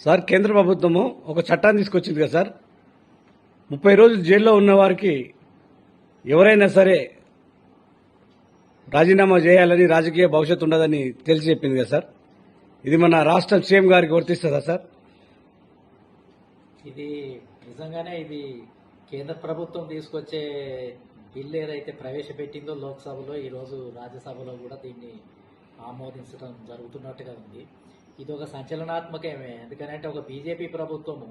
Sir కేంద్ర ప్రభుత్వము ఒక చట్టాన్ని తీసుకొచ్చింది కదా సార్. 30 రోజులు జైల్లో ఉన్న వారికి ఎవరైనా సరే రాజీనామా చేయాలని, రాజకీయ భవిష్యత్తు ఉండదని తెలిసి చెప్పింది కదా సార్. ఇది మన రాష్ట్ర సీఎం గారికి వర్తిస్తుందా సార్? ఇది నిజంగానే ఇది కేంద్ర ప్రభుత్వం తీసుకొచ్చే బిల్లు ఏదైతే ప్రవేశపెట్టిందో లోక్సభలో, ఈరోజు రాజ్యసభలో కూడా దీన్ని ఆమోదించడం జరుగుతున్నట్టుగా ఉంది. ఇది ఒక సంచలనాత్మకమే. ఎందుకంటే ఒక బీజేపీ ప్రభుత్వము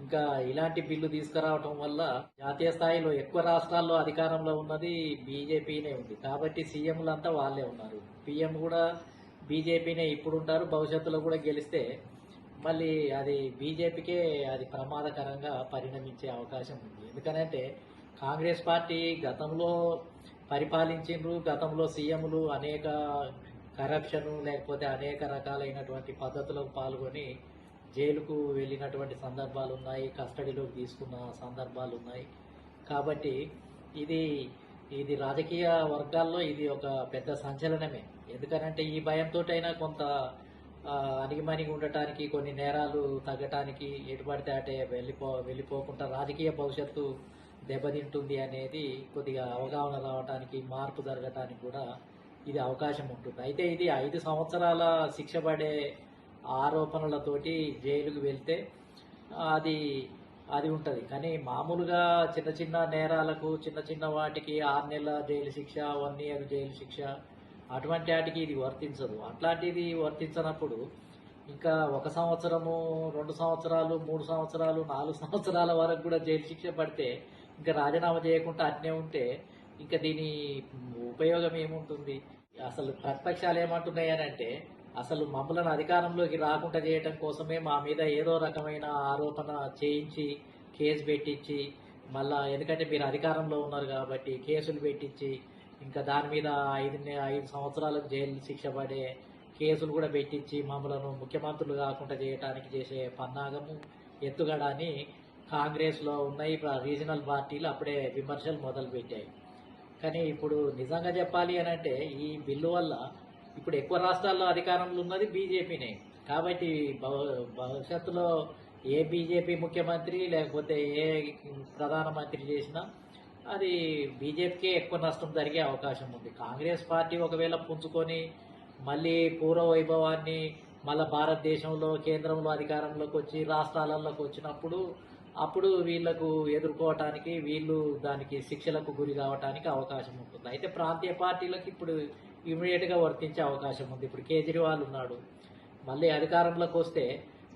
ఇంకా ఇలాంటి బిల్లు తీసుకురావటం వల్ల జాతీయ స్థాయిలో ఎక్కువ రాష్ట్రాల్లో అధికారంలో ఉన్నది బీజేపీనే ఉంది. కాబట్టి సీఎంలంతా వాళ్ళే ఉన్నారు. పీఎం కూడా బీజేపీనే ఇప్పుడు ఉంటారు, భవిష్యత్తులో కూడా గెలిస్తే మళ్ళీ అది బీజేపీకే అది ప్రమాదకరంగా పరిణమించే అవకాశం ఉంది. ఎందుకనంటే కాంగ్రెస్ పార్టీ గతంలో పరిపాలించిండ్రు, గతంలో సీఎంలు అనేక కరప్షన్ లేకపోతే అనేక రకాలైనటువంటి పద్ధతులకు పాల్గొని జైలుకు వెళ్ళినటువంటి సందర్భాలు ఉన్నాయి, కస్టడీలోకి తీసుకున్న సందర్భాలు ఉన్నాయి. కాబట్టి ఇది ఇది రాజకీయ వర్గాల్లో ఇది ఒక పెద్ద సంచలనమే. ఎందుకనంటే ఈ భయంతో అయినా కొంత అణిగిమణిగి ఉండటానికి, కొన్ని నేరాలు తగ్గటానికి, ఎటు పడితే అటే వెళ్ళిపోకుండా రాజకీయ భవిష్యత్తు దెబ్బతింటుంది అనేది కొద్దిగా అవగాహన రావడానికి, మార్పు జరగటానికి కూడా ఇది అవకాశం ఉంటుంది. అయితే ఇది 5 సంవత్సరాల శిక్ష పడే ఆరోపణలతోటి జైలుకు వెళ్తే అది అది ఉంటుంది. కానీ మామూలుగా చిన్న చిన్న నేరాలకు, చిన్న చిన్న వాటికి 6 నెలల జైలు శిక్ష, 1 ఇయర్ జైలు శిక్ష, అటువంటి వాటికి ఇది వర్తించదు. అట్లాంటిది వర్తించనప్పుడు ఇంకా 1 సంవత్సరము, 2 సంవత్సరాలు, 3 సంవత్సరాలు, 4 సంవత్సరాల వరకు కూడా జైలు శిక్ష పడితే ఇంకా రాజీనామా చేయకుండా అట్నే ఉంటే ఇంకా దీని ఉపయోగం ఏముంటుంది? అసలు ప్రతిపక్షాలు ఏమంటున్నాయనంటే అసలు మమ్మల్ని అధికారంలోకి రాకుండా చేయటం కోసమే మా మీద ఏదో రకమైన ఆరోపణ చేయించి కేసు పెట్టించి, మళ్ళా ఎందుకంటే మీరు అధికారంలో ఉన్నారు కాబట్టి కేసులు పెట్టించి ఇంకా దాని మీద 5 సంవత్సరాలకు జైలు శిక్ష పడే కేసులు కూడా పెట్టించి మమ్మలను ముఖ్యమంత్రులు కాకుండా చేయడానికి చేసే పన్నాగము, ఎత్తుగడని కాంగ్రెస్లో ఉన్నాయి. రీజనల్ పార్టీలు అప్పుడే విమర్శలు మొదలుపెట్టాయి. కానీ ఇప్పుడు నిజంగా చెప్పాలి అని అంటే ఈ బిల్లు వల్ల ఇప్పుడు ఎక్కువ రాష్ట్రాల్లో అధికారంలో ఉన్నది బీజేపీనే. కాబట్టి భవిష్యత్తులో ఏ బీజేపీ ముఖ్యమంత్రి లేకపోతే ఏ ప్రధానమంత్రి చేసినా అది బీజేపీకే ఎక్కువ నష్టం జరిగే అవకాశం ఉంది. కాంగ్రెస్ పార్టీ ఒకవేళ పుంజుకొని మళ్ళీ పూర్వ వైభవాన్ని మళ్ళీ భారతదేశంలో కేంద్రంలో అధికారంలోకి వచ్చి రాష్ట్రాలలోకి వచ్చినప్పుడు అప్పుడు వీళ్లకు ఎదుర్కోవటానికి, వీళ్ళు దానికి శిక్షలకు గురి కావటానికి అవకాశం ఉంటుంది. అయితే ప్రాంతీయ పార్టీలకు ఇప్పుడు ఇమీడియట్గా వర్తించే అవకాశం ఉంది. ఇప్పుడు కేజ్రీవాల్ ఉన్నాడు, మళ్ళీ అధికారంలోకి వస్తే